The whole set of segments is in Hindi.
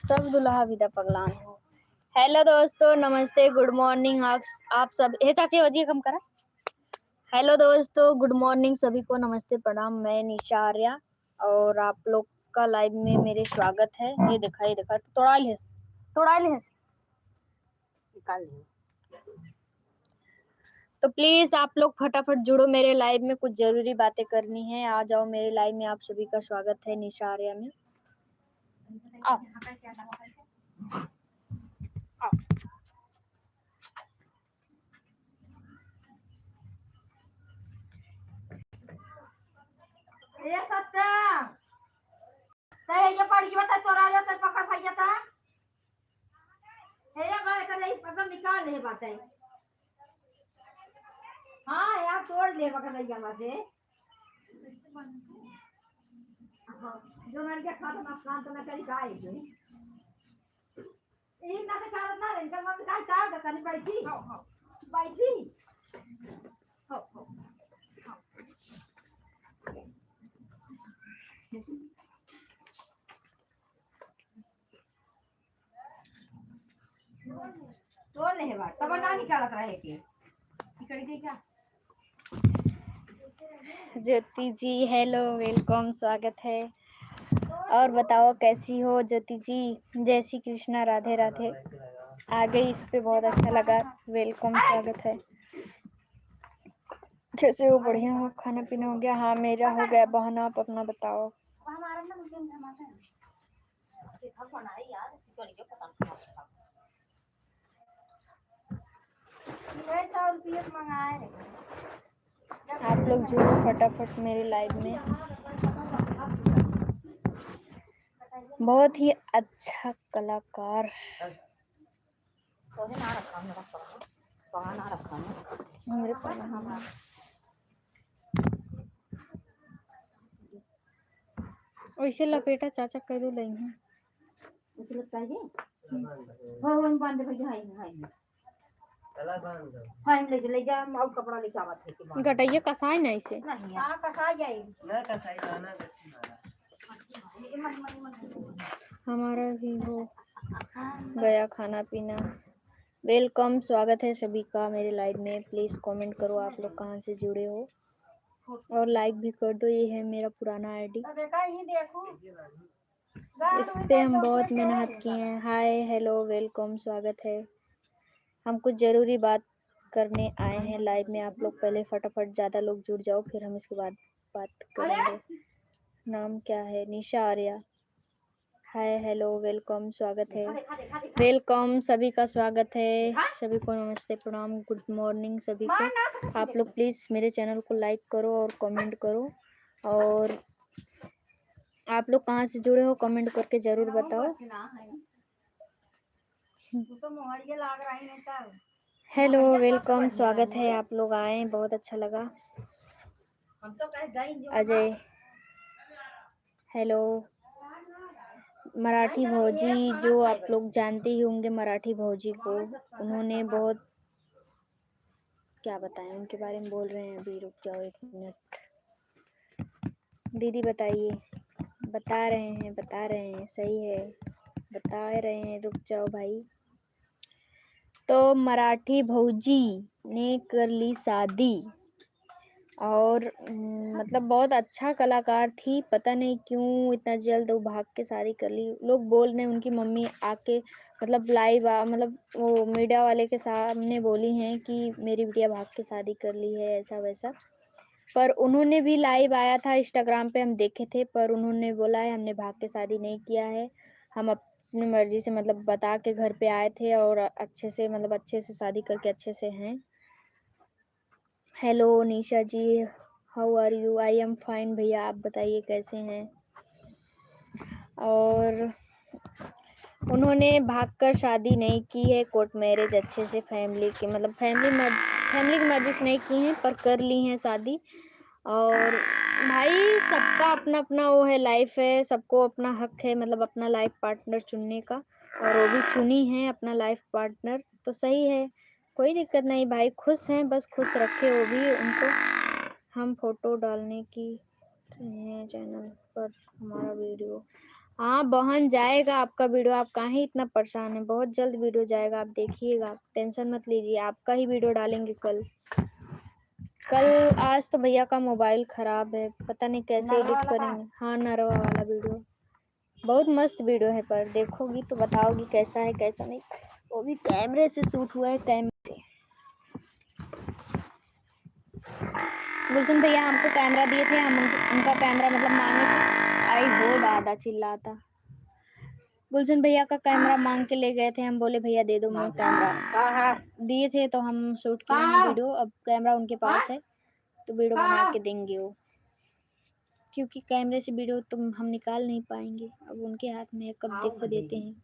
सब दुल्हा विदा पगलान हो। हेलो दोस्तों, नमस्ते, गुड मॉर्निंग। आप सब हे चाची बजिए कम करा। हेलो दोस्तों, गुड मॉर्निंग सभी को, नमस्ते, प्रणाम। मैं निशा आर्या और आप लोग का लाइव में मेरे स्वागत है। ये देखा तोड़ा ले निकाल ले। तो प्लीज आप लोग फटाफट जुड़ो मेरे लाइव में, कुछ जरूरी बातें करनी है। आ जाओ मेरे लाइव में, आप सभी का स्वागत है निशा आर्या में। आओ आओ। ये सत्या ये पढ़ के बता तोरा ले से पकड़ खाइया था। हे ये गए कर नहीं पकड़ निकाल ले बात है। हां यार तोड़ ले पकड़ भैया मासे। हां जो मर के खाता ना खान तो ना करी खाए के। ई ना के खात ना रे कर मत का चाव का तनी बैठी। हां बैठी। हां तोड़ ले है बात तब ना निकालत रहे के इकड़ी दे क्या। ज्योति जी हेलो, वेलकम, स्वागत है। और बताओ कैसी हो ज्योति जी। जय श्री कृष्णा, राधे राधे। आ गई इस पे, बहुत अच्छा लगा। वेलकम, स्वागत है। कैसे हो? बढ़िया हो? खाना पीना हो गया? हाँ मेरा हो गया। बहन आप अपना बताओ। आप लोग जुड़ो फटाफट मेरे लाइव में। बहुत ही अच्छा कलाकार। वैसे लपेटा चाचा कर दो नहीं उसे लगता है वो बांध के हाय फाइन ले जा और कपड़ा लेके आवत है गटैया कसाई नहीं से नहीं हां कसा जाए ना कसाई खाना हमारा भी हो गया खाना पीना। वेलकम, स्वागत है सभी का मेरे लाइव में। प्लीज कमेंट करो आप लोग कहाँ से जुड़े हो और लाइक भी कर दो। ये है मेरा पुराना आईडी, इस पे हम बहुत मेहनत किए हैं। हाय हेलो वेलकम, स्वागत है। हम कुछ जरूरी बात करने आए हैं लाइव में। आप लोग पहले फटाफट ज़्यादा लोग जुड़ जाओ, फिर हम इसके बाद बात करेंगे। नाम क्या है? निशा आर्या। हाय हेलो वेलकम, स्वागत है। वेलकम, सभी का स्वागत है। सभी को नमस्ते, प्रणाम, गुड मॉर्निंग सभी को। आप लोग प्लीज़ मेरे चैनल को लाइक करो और कमेंट करो। और आप लोग कहाँ से जुड़े हो कमेंट करके ज़रूर बताओ। हेलो वेलकम, स्वागत है। आप लोग आए, बहुत अच्छा लगा। अजय हेलो। मराठी भौजी, जो आप लोग जानते ही होंगे मराठी भौजी को, उन्होंने बहुत क्या बताएं उनके बारे में बोल रहे हैं। अभी रुक जाओ 1 मिनट। दीदी बताइए। बता रहे हैं सही है, बता रहे हैं। रुक जाओ भाई। तो मराठी भौजी ने कर ली शादी और मतलब बहुत अच्छा कलाकार थी। पता नहीं क्यों इतना जल्द वो भाग के शादी कर ली। लोग बोल रहे हैं उनकी मम्मी आके मतलब लाइव मतलब वो मीडिया वाले के सामने बोली हैं कि मेरी बिटिया भाग के शादी कर ली है, ऐसा वैसा। पर उन्होंने भी लाइव आया था इंस्टाग्राम पे, हम देखे थे। पर उन्होंने बोला है हमने भाग के शादी नहीं किया है, हम अपनी मर्जी से मतलब बता के घर पे आए थे और अच्छे से मतलब अच्छे से शादी करके अच्छे से हैं। Hello Nisha ji, how are you? I am fine भैया, आप बताइए कैसे हैं? और उन्होंने भागकर शादी नहीं की है, कोर्ट मैरिज अच्छे से फैमिली के मतलब फैमिली की मर्जी से नहीं की है, पर कर ली है शादी। और भाई सबका अपना अपना वो है, लाइफ है, सबको अपना हक है मतलब अपना लाइफ पार्टनर चुनने का। और वो भी चुनी है अपना लाइफ पार्टनर, तो सही है, कोई दिक्कत नहीं भाई। खुश हैं, बस खुश रखे वो भी उनको। हम फोटो डालने की है चैनल पर हमारा वीडियो। हाँ बहन, जाएगा आपका वीडियो, आप काहे इतना परेशान है, बहुत जल्द वीडियो जाएगा, आप देखिएगा, आप टेंशन मत लीजिए, आपका ही वीडियो डालेंगे कल। आज तो भैया का मोबाइल खराब है, पता नहीं कैसे एडिट करेंगे। हाँ नरवा वाला वीडियो बहुत मस्त वीडियो है, पर देखोगी तो बताओगी कैसा है कैसा नहीं। वो भी कैमरे से शूट हुआ है, कैमरे से। गुलशन भैया हमको कैमरा दिए थे, हम उनका कैमरा मतलब मांगे थे। आई हो दादा चिल्लाता। गुलशन भैया का कैमरा मांग के ले गए थे, हम बोले भैया दे दो मुझे कैमरा, दिए थे तो हम शूट किए हैं वीडियो। अब कैमरा उनके पास है तो वीडियो बना के देंगे वो, क्योंकि कैमरे से वीडियो तो हम निकाल नहीं पाएंगे, अब उनके हाथ में है, कब देखो देते हैं।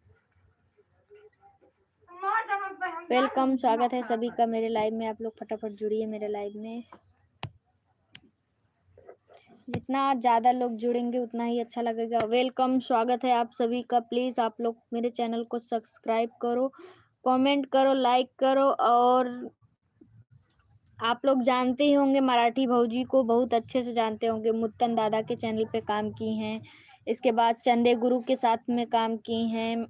वेलकम, स्वागत है सभी का मेरे लाइव में, आप लोग फटाफट जुड़िए मेरे लाइव में। जितना ज़्यादा लोग जुड़ेंगे उतना ही अच्छा लगेगा। वेलकम, स्वागत है आप सभी का। प्लीज़ आप लोग मेरे चैनल को सब्सक्राइब करो, कमेंट करो, लाइक करो। और आप लोग जानते ही होंगे मराठी भौजी को, बहुत अच्छे से जानते होंगे, मुत्तन दादा के चैनल पे काम की हैं, इसके बाद चंदे गुरु के साथ में काम की हैं,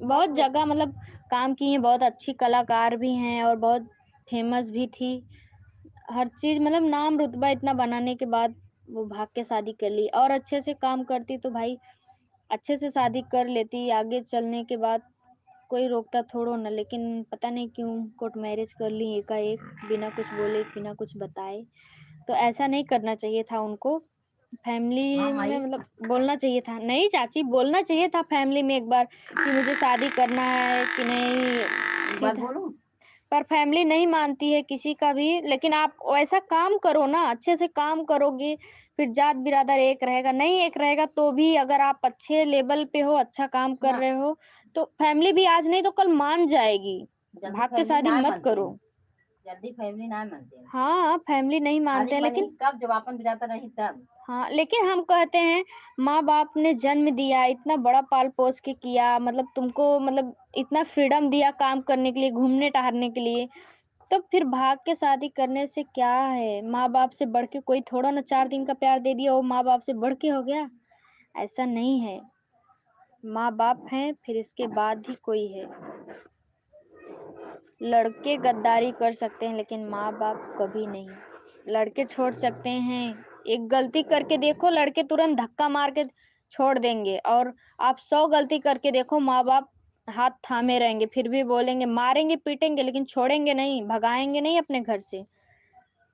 बहुत जगह मतलब काम की हैं, बहुत अच्छी कलाकार भी हैं और बहुत फेमस भी थी। हर चीज़ मतलब नाम रुतबा इतना बनाने के बाद वो भाग के शादी कर ली, और अच्छे से काम करती तो भाई अच्छे से शादी कर लेती, आगे चलने के बाद कोई रोकता थोड़ो ना। लेकिन पता नहीं क्यों कोर्ट मैरिज कर ली एकाएक, बिना कुछ बोले बिना कुछ बताए। तो ऐसा नहीं करना चाहिए था उनको, फैमिली में मतलब बोलना चाहिए था। नहीं चाची, बोलना चाहिए था फैमिली में एक बार कि मुझे शादी करना है कि नहीं, सीधा। पर फैमिली नहीं मानती है किसी का भी। लेकिन आप वैसा काम करो ना, अच्छे से काम करोगे, फिर जात बिरादर एक रहेगा, नहीं एक रहेगा तो भी अगर आप अच्छे लेवल पे हो, अच्छा काम कर रहे हो, तो फैमिली भी आज नहीं तो कल मान जाएगी। भाग के शादी मत करो, जल्दी फैमिली ना मानते हैं। हाँ फैमिली नहीं मानते हैं, लेकिन कब जब अपन जाता नहीं तब। हाँ लेकिन हम कहते हैं माँ बाप ने जन्म दिया, इतना बड़ा पाल पोस के किया, मतलब तुमको मतलब इतना फ्रीडम दिया काम करने के लिए, घूमने टहलने के लिए, तो फिर भाग के शादी करने से क्या है। माँ बाप से बढ़ के कोई थोड़ा ना, 4 दिन का प्यार दे दिया वो माँ बाप से बढ़ के हो गया, ऐसा नहीं है। माँ बाप हैं फिर इसके बाद ही कोई है। लड़के गद्दारी कर सकते हैं लेकिन माँ बाप कभी नहीं। लड़के छोड़ सकते हैं, एक गलती करके देखो, लड़के तुरंत धक्का मार के छोड़ देंगे, और आप 100 गलती करके देखो, माँ बाप हाथ थामे रहेंगे, फिर भी बोलेंगे, मारेंगे पीटेंगे लेकिन छोड़ेंगे नहीं, भगाएंगे नहीं अपने घर से,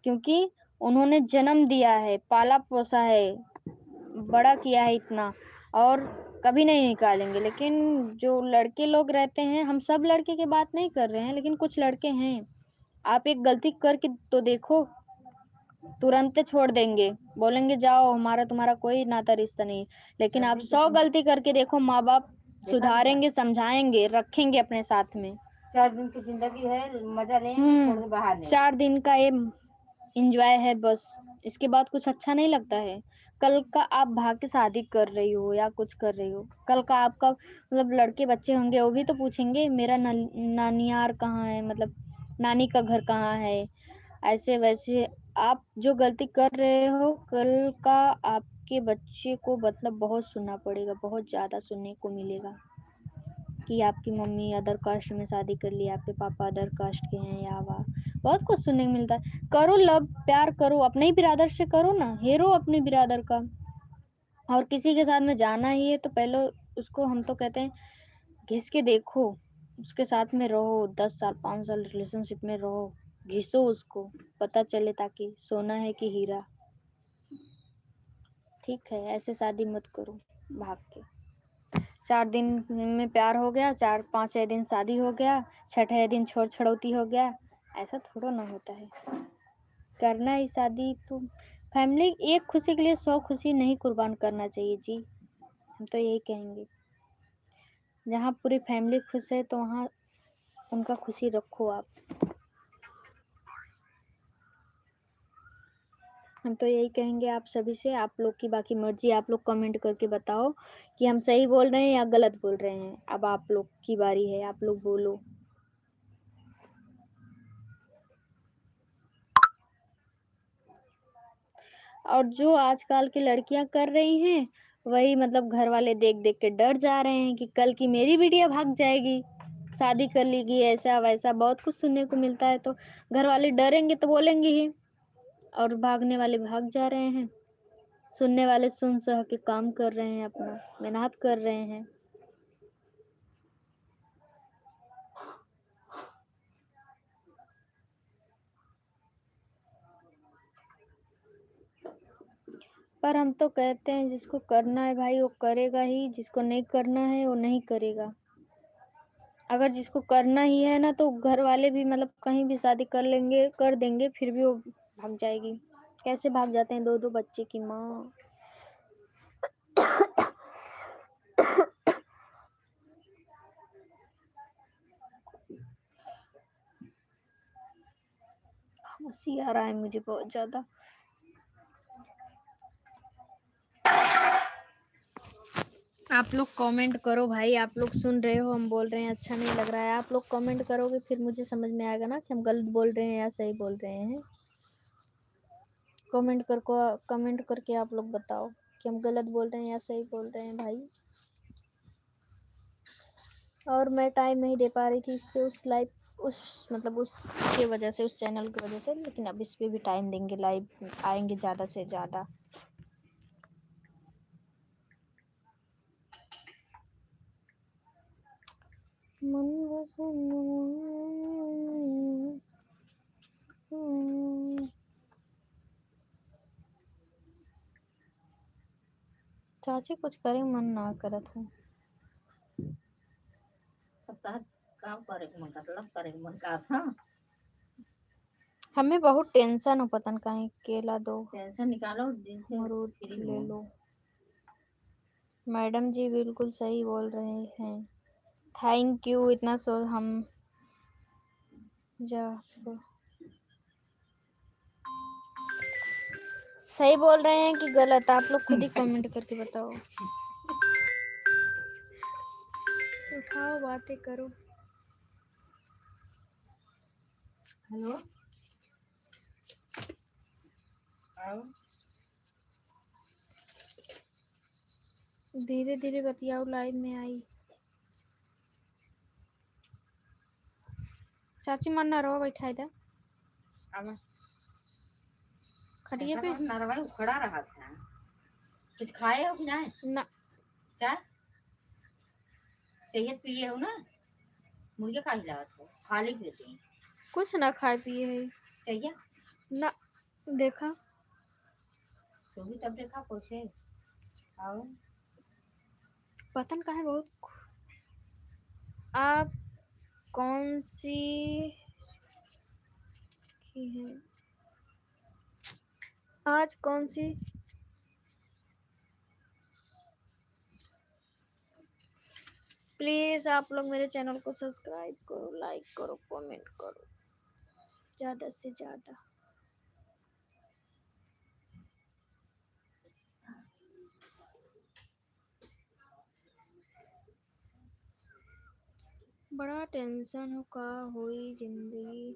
क्योंकि उन्होंने जन्म दिया है, पाला पोसा है, बड़ा किया है इतना, और कभी नहीं निकालेंगे। लेकिन जो लड़के लोग रहते हैं, हम सब लड़के की बात नहीं कर रहे हैं, लेकिन कुछ लड़के हैं, आप एक गलती करके तो देखो, तुरंत छोड़ देंगे, बोलेंगे जाओ, हमारा तुम्हारा कोई नाता रिश्ता नहीं। लेकिन आप 100 गलती करके देखो, माँ बाप सुधारेंगे, समझाएंगे, रखेंगे अपने साथ में। 4 दिन की जिंदगी है, मजा लें, छोड़ के बाहर नहीं। 4 दिन का ये एंजॉय है बस, इसके बाद कुछ अच्छा नहीं लगता है। कल का आप भाग के शादी कर रही हो या कुछ कर रही हो, कल का आपका मतलब लड़के बच्चे होंगे, वो भी तो पूछेंगे मेरा नानियार कहाँ है, मतलब नानी का घर कहाँ है। ऐसे वैसे आप जो गलती कर रहे हो, कल का आपके बच्चे को मतलब बहुत सुनना पड़ेगा, बहुत ज़्यादा सुनने को मिलेगा कि आपकी मम्मी अदर कास्ट में शादी कर ली, आपके पापा अदर कास्ट के हैं, या वाह, बहुत कुछ सुनने को मिलता है। करो लव, प्यार करो, अपने ही बिरादर से करो ना, हेरो अपने बिरादर का। और किसी के साथ में जाना ही है तो पहले उसको, हम तो कहते हैं, घिस के देखो, उसके साथ में रहो, 10 साल 5 साल रिलेशनशिप में रहो, घिसो उसको, पता चले, ताकि सोना है कि हीरा। ठीक है, ऐसे शादी मत करो भाग के। 4 दिन में प्यार हो गया, 4-5 दिन शादी हो गया, 6ठे दिन छोड़ छड़ौती हो गया, ऐसा थोड़ा ना होता है। करना ही शादी तो फैमिली, एक खुशी के लिए 100 खुशी नहीं कुर्बान करना चाहिए जी, हम तो यही कहेंगे। जहाँ पूरी फैमिली खुश है तो वहाँ उनका खुशी रखो आप, हम तो यही कहेंगे आप सभी से। आप लोग की बाकी मर्जी, आप लोग कमेंट करके बताओ कि हम सही बोल रहे हैं या गलत बोल रहे हैं। अब आप लोग की बारी है, आप लोग बोलो। और जो आजकल की लड़कियां कर रही हैं वही मतलब घर वाले देख देख के डर जा रहे हैं कि कल की मेरी बिटिया भाग जाएगी, शादी कर लेगी, ऐसा वैसा बहुत कुछ सुनने को मिलता है। तो घर वाले डरेंगे तो बोलेंगे ही, और भागने वाले भाग जा रहे हैं, सुनने वाले सुन सह के काम कर रहे हैं, अपना मेहनत कर रहे हैं। पर हम तो कहते हैं जिसको करना है भाई वो करेगा ही, जिसको नहीं करना है वो नहीं करेगा। अगर जिसको करना ही है ना तो घर वाले भी मतलब कहीं भी शादी कर लेंगे, कर देंगे, फिर भी वो भाग जाएगी। कैसे भाग जाते हैं दो दो बच्चे की माँ। हंसी आ रहा है मुझे बहुत ज्यादा। आप लोग कमेंट करो भाई, आप लोग सुन रहे हो हम बोल रहे हैं अच्छा नहीं लग रहा है, आप लोग कमेंट करोगे फिर मुझे समझ में आएगा ना कि हम गलत बोल रहे हैं या सही बोल रहे हैं। कमेंट करके आप लोग बताओ कि हम गलत बोल रहे हैं या सही बोल रहे हैं भाई। और मैं टाइम नहीं दे पा रही थी इस पे, उस लाइव उस मतलब उसके वजह से, उस चैनल की वजह से, लेकिन अब इस पे भी टाइम देंगे, लाइव आएंगे ज़्यादा से ज़्यादा। चाची कुछ करे मन ना करत हूँ। काम करे के मन मतलब करे के मन का था। हमें बहुत टेंशन हो, पता नहीं कहीं केला दो, टेंशन निकालो, जिनसे अमरूद फ्री ले हो। लो। मैडम जी बिल्कुल सही बोल रहे हैं, थैंक यू। इतना सो हम जा सही बोल रहे हैं कि गलत, आप लोग खुद ही कमेंट करके बताओ। उठाओ बातें करो। हेलो आओ। धीरे धीरे बतियाओ, लाइव में आई। चाची मन ना रहो, बैठा इधर अब खटिए पे नरवाई खड़ा रहा था। कुछ खाए हो कि नहीं? ना। चाय चाहिए पिए हो ना? मुर्गे खा ही लागत हो, खाली पीते हैं। कुछ ना खाए पिए है चाहिए ना। देखा तो भी तब देखा कैसे आओ। पतन का है बहुत। आप कौन सी की है आज, कौन सी प्लीज आप लोग मेरे चैनल को सब्सक्राइब करो, लाइक करो, कमेंट करो ज्यादा से ज्यादा। बड़ा टेंशन हो का हुई जिंदगी।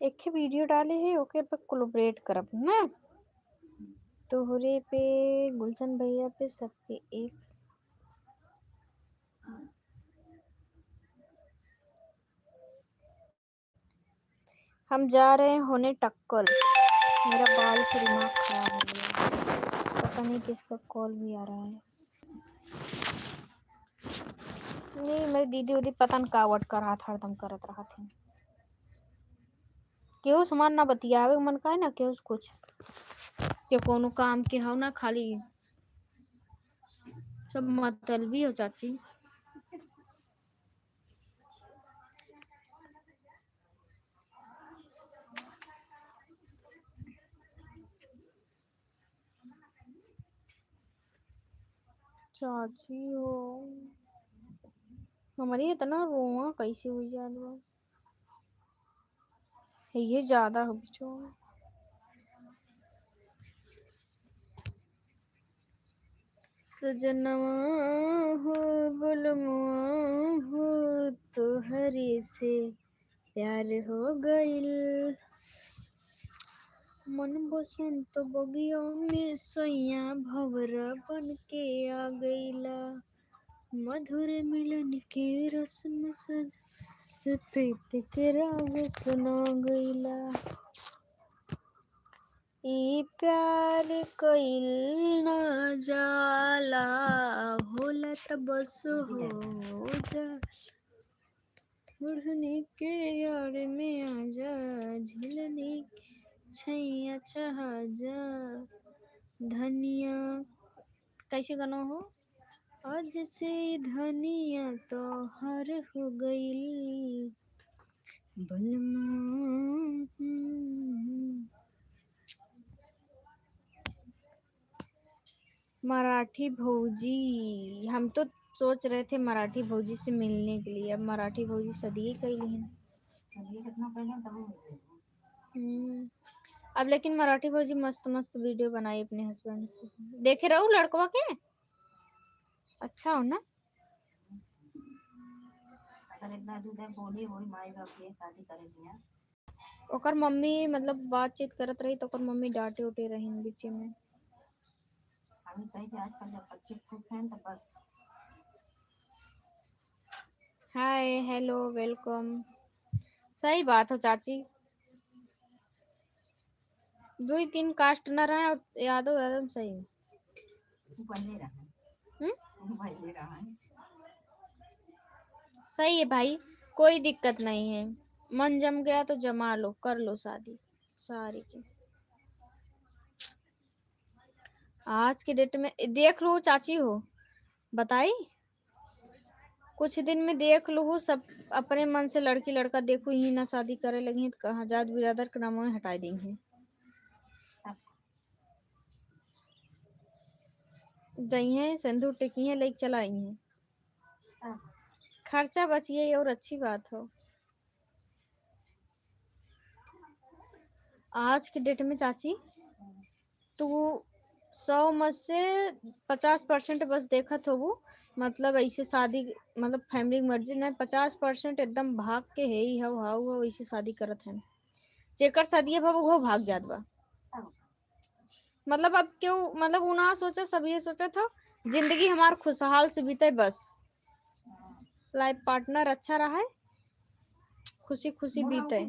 एक ही वीडियो डाले है, ओके पे कोलैबोरेट करब ना, तोहरे पे, गुलशन भैया पे, सबके एक। हम जा रहे हैं होने टक्कर। मेरा बाल से दिमाग खराब हो गया, पता नहीं किसका कॉल भी आ रहा है। नहीं मेरी दीदी उदी पता नहीं कावट कर रहा था, हरदम करत रहा थी। केहू समान ना बतियावे मन का है ना, केहू कुछ के कोनो काम के हो ना, खाली सब मतलबी हो चाची। चाची हो हमारी इतना रोआ कैसे हुई याद बा, ये ज्यादा हो बिचो। सजनवा हो गुलमुआ हो तोहरे से प्यार हो गइल। मन बसंत बगिया में सैया भंवरा बन के आ गइला। मधुर मिलन के रस में सज प्रीत के राग सुना गइला। ई प्यार कइल ना जाला होला त बस हो जा। ओढ़नी के यार में आजा झुलनी छैया चाह जा। धनिया कैसे गाना हो। आज से धनिया तो हर हो गइल बलमा। मराठी भौजी, हम तो सोच रहे थे मराठी भौजी से मिलने के लिए, अब मराठी भौजी सदिए कैली हैं। अब लेकिन मराठी भौजी मस्त मस्त वीडियो बनाई अपने हस्बैंड से। देखे रहू लड़कवा के अच्छा हो ना। ओकर मम्मी मतलब बातचीत करत रही तो ओकर मम्मी डांटे उटे रही बीच में। Hi hello welcome. सही बात हो चाची। 2-3 कास्ट न रहे यादव यादव सही है। सही है भाई, कोई दिक्कत नहीं है। मन जम गया तो जमा लो, कर लो शादी सारी की। आज के डेट में देख लो चाची हो बताई, कुछ दिन में देख लो सब अपने मन से लड़की लड़का देखो ही ना शादी करे लगी तो कहाँ जात बिरादर के नाम हटा देंगे। जई है सिंदूर टिकी है लेके चलाई है, खर्चा बचिए और अच्छी बात हो। आज के डेट में चाची तू 100 में से 50% बस देखत हो वो, मतलब ऐसे शादी मतलब फैमिली मर्जी नहीं, 50% एकदम भाग के है ही हाउ हाउ ऐसे शादी करत है। जेकर शादी बा वो भाग जात बा। मतलब अब क्यों, मतलब वो ना सोचा, सब ये सोचा था जिंदगी हमार खुशहाल से बीते, बस लाइफ पार्टनर अच्छा रहा है, खुशी खुशी बीते।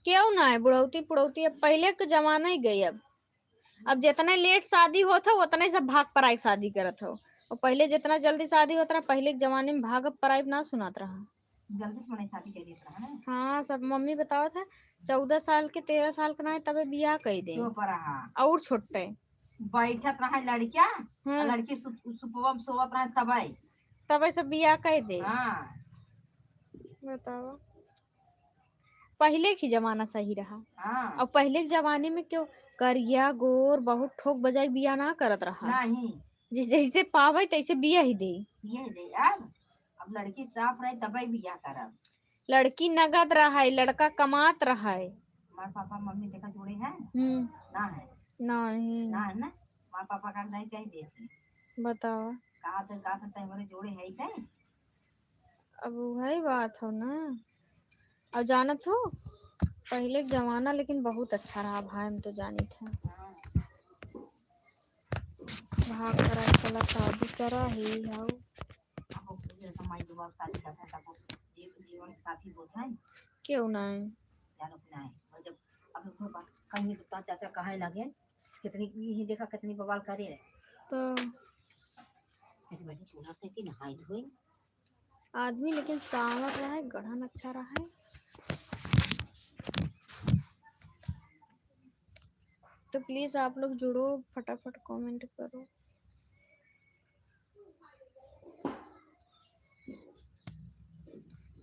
क्यों ना है बुढ़ौती पुढ़ौती, अब पहले के जमाना ही गई। अब जितना लेट शादी होता उतना ही सब भाग पराई शादी करत हो, और पहले जितना जल्दी शादी होता पहले के जमाने में भाग पराई ना सुनात रहा। जल्दी शादी कर देता है। हाँ सब मम्मी बताओ था 14 साल के 13 साल का ना तबे बियाह कर दे और छोटे बैठत रहा लड़किया लड़की सोवत रहे तबे सब बियाह कर दे। हाँ। बताओ पहले की जमाना सही रहा। हाँ। और पहले के जमाने में क्यों करिया गोर बहुत ठोक बजाई बिया ना करत रहा नहीं, जैसे पावे तैसे बिया ही दे। अब लड़की साफ रहे तबे बिया करब। लड़की नगद रहा है, लड़का कमात रहा है। माँ पापा मम्मी देखा जोड़े हैं ना है नहीं ना है ना, माँ पापा का नहीं कह दे। बताओ का हमारे जोड़े है ही। अब वही बात हो ना। और जानत हो पहले के जमाना लेकिन बहुत अच्छा रहा भाई, हम तो जानी थे। भाग करा चला शादी करा ही आओ जीवन साथी क्यों ना है जब अब कहीं तो चाचा कहे लगे कितनी ही देखा कितनी बवाल करे तो चूल्हा से नहाई धोई आदमी, लेकिन सांवर रहा है, गढ़न अच्छा रहा है। तो प्लीज आप लोग जुड़ो, फटाफट कमेंट करो।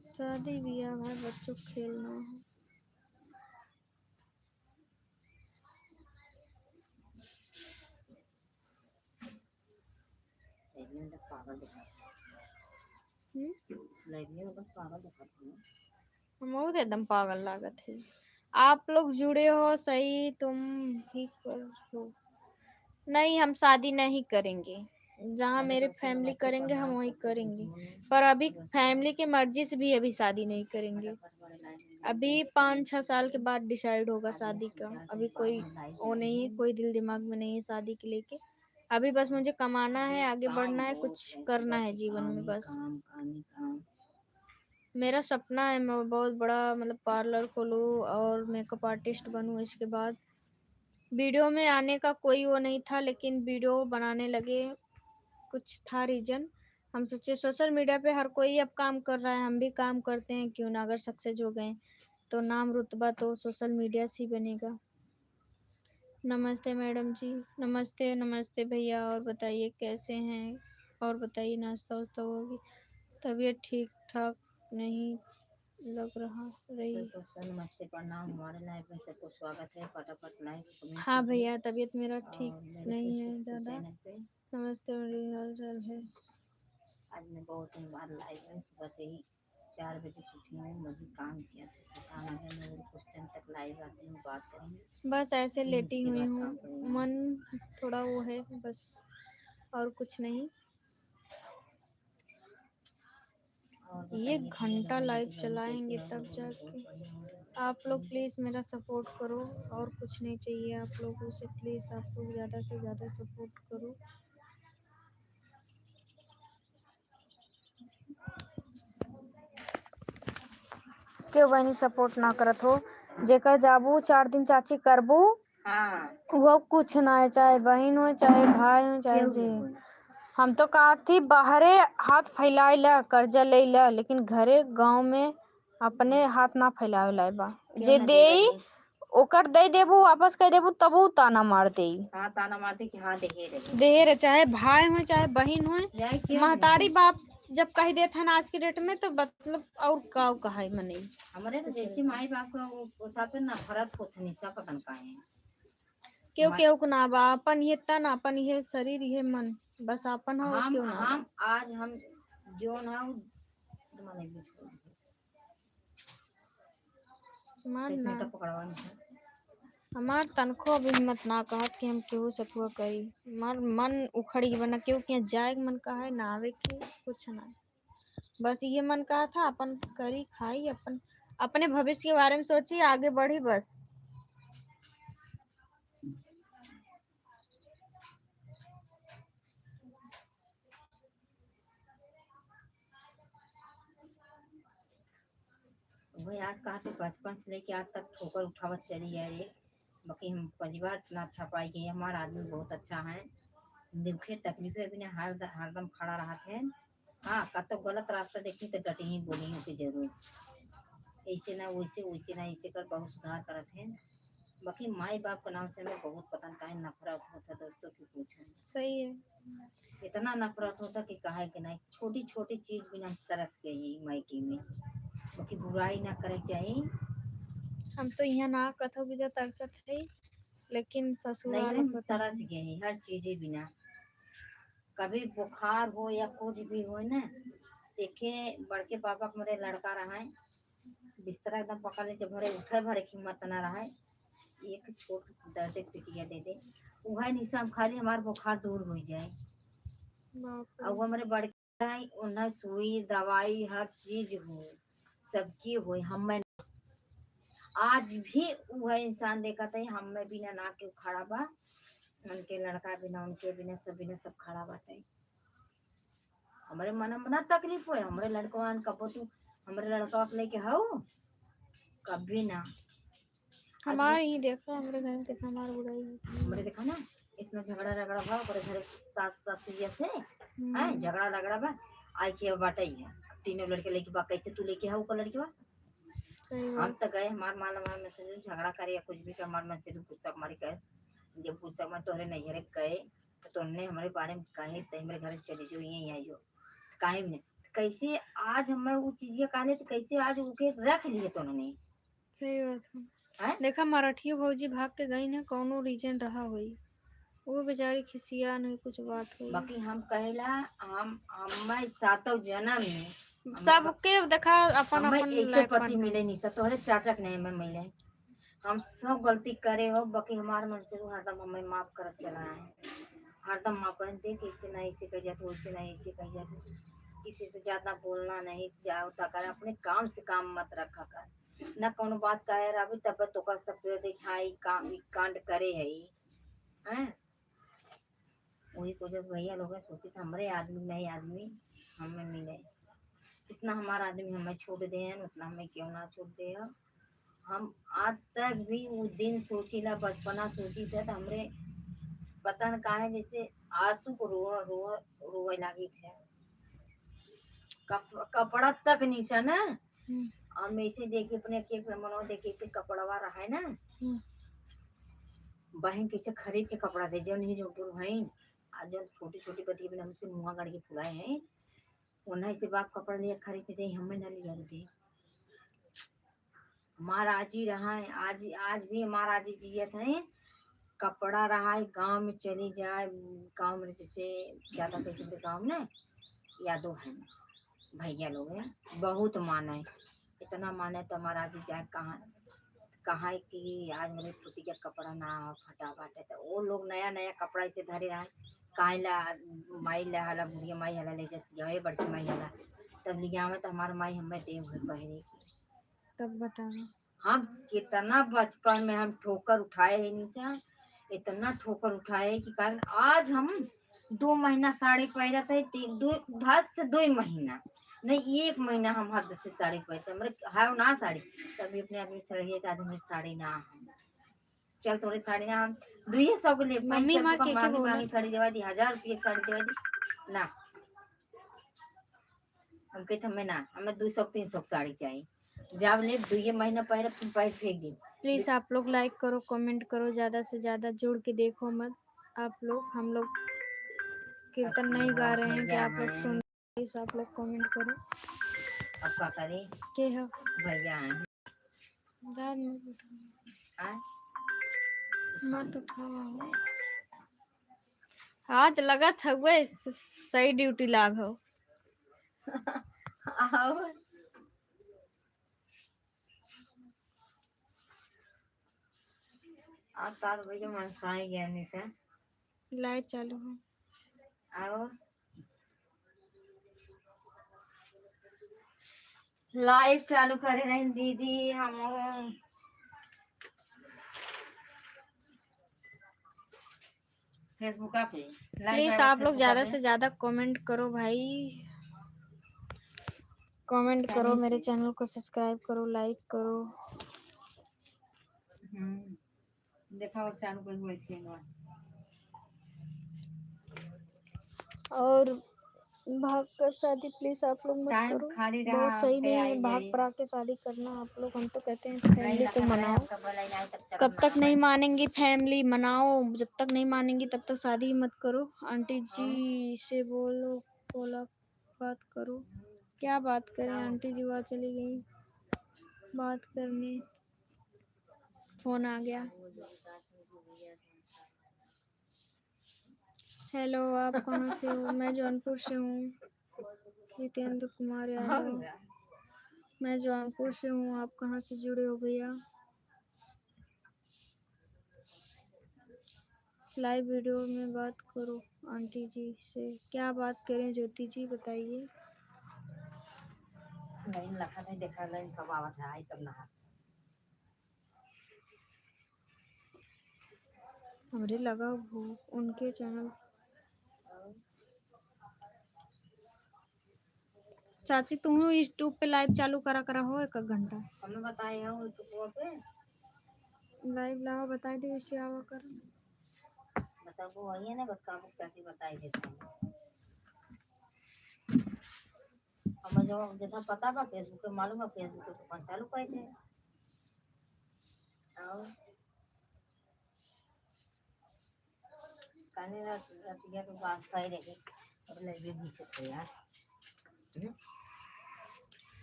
शादी ब्याह है, बच्चों को खेलना है। बहुत एकदम पागल लागत है। आप लोग जुड़े हो सही, तुम भी करो। नहीं, हम शादी नहीं करेंगे। जहाँ मेरे फैमिली करेंगे हम वहीं करेंगे, पर अभी फैमिली की मर्जी से भी अभी शादी नहीं करेंगे। अभी 5-6 साल के बाद डिसाइड होगा शादी का। अभी कोई वो नहीं है, कोई दिल दिमाग में नहीं है शादी के लेके। अभी बस मुझे कमाना है, आगे बढ़ना है, कुछ करना है जीवन में बस। मेरा सपना है मैं बहुत बड़ा मतलब पार्लर खोलूँ और मेकअप आर्टिस्ट बनूँ। इसके बाद वीडियो में आने का कोई वो नहीं था, लेकिन वीडियो बनाने लगे, कुछ था रीजन। हम सोचे सोशल मीडिया पे हर कोई अब काम कर रहा है, हम भी काम करते हैं, क्यों ना। अगर सक्सेस हो गए तो नाम रुतबा तो सोशल मीडिया से ही बनेगा। नमस्ते मैडम जी। नमस्ते नमस्ते भैया। और बताइए कैसे हैं? और बताइए नाश्ता वास्ता होगी? तबीयत ठीक ठाक नहीं लग रही। नमस्ते प्रणाम, हमारे लाइव में सबको स्वागत है। फटाफट लाइक हाँ भैया, तबीयत मेरा ठीक नहीं है ज़्यादा। नमस्ते, मेरी हाल चाल है। आज मैं बहुत दिन बाद लाइव है, सुबह से ही 4 बजे उठी हूँ, मुझे काम किया था, मैं कुछ टाइम तक लाइव आती हूँ, बात करेंगे। बस ऐसे लेटी हुई हूँ, मन थोड़ा वो है बस, और कुछ नहीं। ये घंटा लाइव चलाएंगे तब जाके। आप लोग प्लीज़ मेरा सपोर्ट करो, और कुछ नहीं चाहिए आप लोगों से। प्लीज़ आप लोग ज़्यादा से ज़्यादा सपोर्ट करो। क्यों बहनी सपोर्ट ना करत हो? जेकर जाबू 4 दिन चाची करबू, हाँ वो कुछ ना है, चाहे बहन हो, चाहे भाई हो, चाहे जे। हम तो कहा थी बाहरे हाथ फैलाए ला, कर्जा ले ला, लेकिन घरे गांव में अपने हाथ ना फैलावे ला बा। जे देई ओकर दे देबू, वापस कह देबू, तबू ताना मार देई। हाँ, ताना मारते कि हाँ देर चाहे भाई हो चाहे बहन हो, महतारी बाप जब कह देते हैं आज के डेट में, तो मतलब और का कहा मने। हमारे तो जैसे माई बाप का वो था पे नफरत होत नहीं, सब पतन का है। क्यों क्यों को ना बा, अपन ये तन, अपन ये शरीर, ये मन बस अपन हो। क्यों ना हम आज हम जो ना मन ना पकड़वा नहीं हमार तनखो अभी हिम्मत ना कहत कि हम केहू सतुआ करी। हमार मन उखड़ी बना, क्यों क्या जाए मन कहा है ना आवे की कुछ ना। बस ये मन कहा था अपन करी खाई, अपन अपने भविष्य के बारे में सोची, आगे बढ़ी बस। भाई आज कहा थे बचपन से लेके आज तक ठोकर उठावत चली है रे। बाकी हम परिवार इतना अच्छा पाई गई, हमारा आदमी बहुत अच्छा है, दुखे तकलीफे भी हरदम खड़ा रहा थे। हाँ, का तो गलत रास्ता देखी तो डटी ही बोली की जरूर, ऐसे ना वैसे, वैसे ना ऐसे कर बहुत सुधार करत है। बाकी माई बाप का नाम से हमें बहुत पता का नफरत होता दोस्तों की पूछे। सही है, इतना नफरत होता कि कहा कि नहीं, छोटी छोटी चीज भी ना तरस गई मायके में, बाकी बुराई ना करे चाहिए। हम तो यहाँ ना कथो भी तरसत है, लेकिन ससुराल नहीं तरस गए हर चीजें बिना। कभी बुखार हो या कुछ भी हो ना, देखे बड़के पापा के मेरे लड़का रहा है, बिस्तरा एकदम पकड़ ले, जब भरे उठे भरे हिम्मत ना रहा है, एक छोट दर्द पिटिया दे दे, वह निशाम खाली हमारा बुखार दूर हो जाए। और वो हमारे बड़के उन्हें सुई दवाई हर चीज हो, सबकी हो, हम आज भी वह इंसान देखा था, हम में बिना ना के खड़ा बा, उनके लड़का बिना, उनके बिना, सब बिना, सब खड़ा बाटे। हमारे मन में ना तकलीफ हो, हमारे लड़का कबो तू हमारे लड़का के लेके हो कभी ना। हमारे ही देखो, हमारे घर में कितना मार बुराई होती है। हमारे देखा ना इतना झगड़ा रगड़ा बा ओकरे घर सास ससुरिया से, हैं झगड़ा रगड़ा बा, आई के बाटे है तीनों लड़के लेके बा, कैसे तू लेके आओ का लड़की बा। हम तो गए हमार माल हमारे में से झगड़ा करे या कुछ भी कर, हमारे में से गुस्सा हमारी कहे, जब गुस्सा में तोहरे नहीं हरे कहे तो तुमने हमारे बारे में कहे तो हमारे घर चले जो यहीं आई हो, काहे नहीं कैसे आज हमें वो चीजें कहले तो कैसे आज उके रख लिए तो उन्होंने। सही बात है। देखा मराठी भौजी भाग के गई ना, कौनो रीजन रहा हुई, वो बेचारी खिसिया नहीं कुछ बात हुई। बाकी हम कहला हम हमें सातों जन्म में सबके देखा अपन अपन ऐसे पति मिले नहीं, सब तोहरे चाचा के नहीं में मिले, हम सब गलती करे हो, बाकी हमारे मन से वो हरदम हमें माफ करत चला है, हरदम माफ करें। देख इससे नहीं ऐसे कह जाते, वैसे नहीं ऐसे कह जाते, किसी से ज्यादा बोलना नहीं, जाओ कर अपने काम से काम मत रखा कर, न कोनो बात कहे रवि तब तो कर सकते हो, दिखाई काम कांड करे है ही हैं। वही को जब भैया लोग सोचे थे हमारे आदमी नहीं आदमी हमें मिले, इतना हमारा आदमी हमें छोड़ दे हैं, उतना हमें क्यों ना छोड़ दे। हम आज तक भी वो दिन सोचीला, बचपना सोची थे तो हमरे पता न काहे जैसे आंसू को रो रो रोवे लागी थे। कपड़ा तक नीचा ना, हम ऐसे देखे अपने के मनो देखे ऐसे कपड़वा रहा है ना, बहन कैसे खरीद के कपड़ा दे जो नहीं जो बहन आज जो छोटी छोटी बती बहन हमसे मुँह गाड़ के फुलाए हैं, उन्हें से बाप कपड़ा लिया खरीद के दे, हमें ना लिया दे। महाराज ही रहा है, आज आज भी महाराज जी जियत है, कपड़ा रहा है गांव में चली जाए, गांव में जैसे ज्यादा तो गांव में यादव है भैया लोग हैं, बहुत माना है, इतना माना है तो महाराज जी जाए कहाँ, कहा कि आज मेरे पुती का कपड़ा ना फटा बाटे, तो वो लोग नया नया कपड़ा इसे धरे आए, कायला माई लहला बुढ़िया माई हला ले जैसे बड़की माई हला, तब लिया में तो हमारे माई हमें देव घर पहने की। तब बताओ हम कितना बचपन में हम ठोकर उठाए है निशा, इतना ठोकर उठाए कि कारण आज हम 2 महीना साड़ी पहना था, 2 महीना नहीं 1 महीना हम हद से साड़ी पहनते, हमारे है ना साड़ी, तभी अपने आदमी चढ़िए आज हमारी साड़ी ना हम चल थोड़ी साड़ी ना हम 200 के लिए मम्मी माँ के महंगी साड़ी देवा दी, 1000 रुपये साड़ी देवा दी ना, हम कहते हमें ना, हमें 200-300 साड़ी चाहिए, जब ले 2 महीना पहले तुम पैर फेंक दी। प्लीज आप लोग लाइक करो, कमेंट करो, ज्यादा से ज्यादा जुड़ के देखो मत आप लोग, हम लोग कीर्तन नहीं गा रहे हैं कि आप लोग सुन, प्लीज आप लोग कमेंट करो। अब क्या करें के हो भैया हैं दाद मत उठाओ, आज लगा था वे सही ड्यूटी लाग हो आप 4 बजे मनसाई गया नहीं था, लाइट चालू है आओ लाइव चालू करे नहीं दीदी हम, फेसबुक पे प्लीज आप लोग ज्यादा से ज्यादा कमेंट करो भाई, कमेंट करो, मेरे चैनल को सब्सक्राइब करो, लाइक करो। देखा और चालू कर बैठे और भाग कर शादी प्लीज आप लोग मत करो, बहुत सही नहीं है भाग पड़ा के शादी करना आप लोग, हम तो कहते हैं फैमिली को मनाओ, कब तक नहीं मानेंगी फैमिली मनाओ, जब तक नहीं मानेंगी तब तक शादी मत करो। आंटी जी से बोलो बोला बात करो, क्या बात करें आंटी जी, वहाँ चली गई बात करने, फोन आ गया। हेलो आप कहाँ से हो? मैं जौनपुर से हूँ, जितेंद्र कुमार यादव, मैं जौनपुर से हूँ, आप कहाँ से जुड़े हो भैया? लाइव वीडियो में बात करो आंटी जी से, क्या बात करें ज्योति जी बताइए। नहीं लखा नहीं देखा लाइन कब आवा था आई तब नहा, हमरे लगा भूख उनके चैनल। चाची तुम यूट्यूब पे लाइव चालू करा करा हो 1 घंटा, हमें बताए हो यूट्यूब पे लाइव लाओ बताई दे इसे आवा कर बता वो वही है ना, बस काम चाची बताई देते हैं हमें, जो जैसा पता बा फेसबुक पे मालूम है, फेसबुक पे दुकान चालू कर थे और काने रतिया के बाद खाई रही और लगे पीछे थे यार।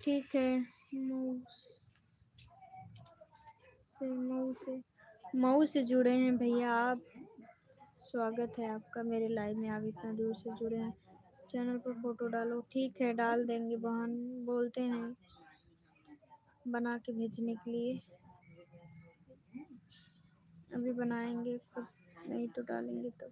ठीक है मऊ से जुड़े हैं भैया आप, स्वागत है आपका मेरे लाइव में, आप इतना दूर से जुड़े हैं, चैनल पर फोटो डालो, ठीक है डाल देंगे, बहन बोलते हैं बना के भेजने के लिए। अभी बनाएंगे खुद नहीं तो डालेंगे तो।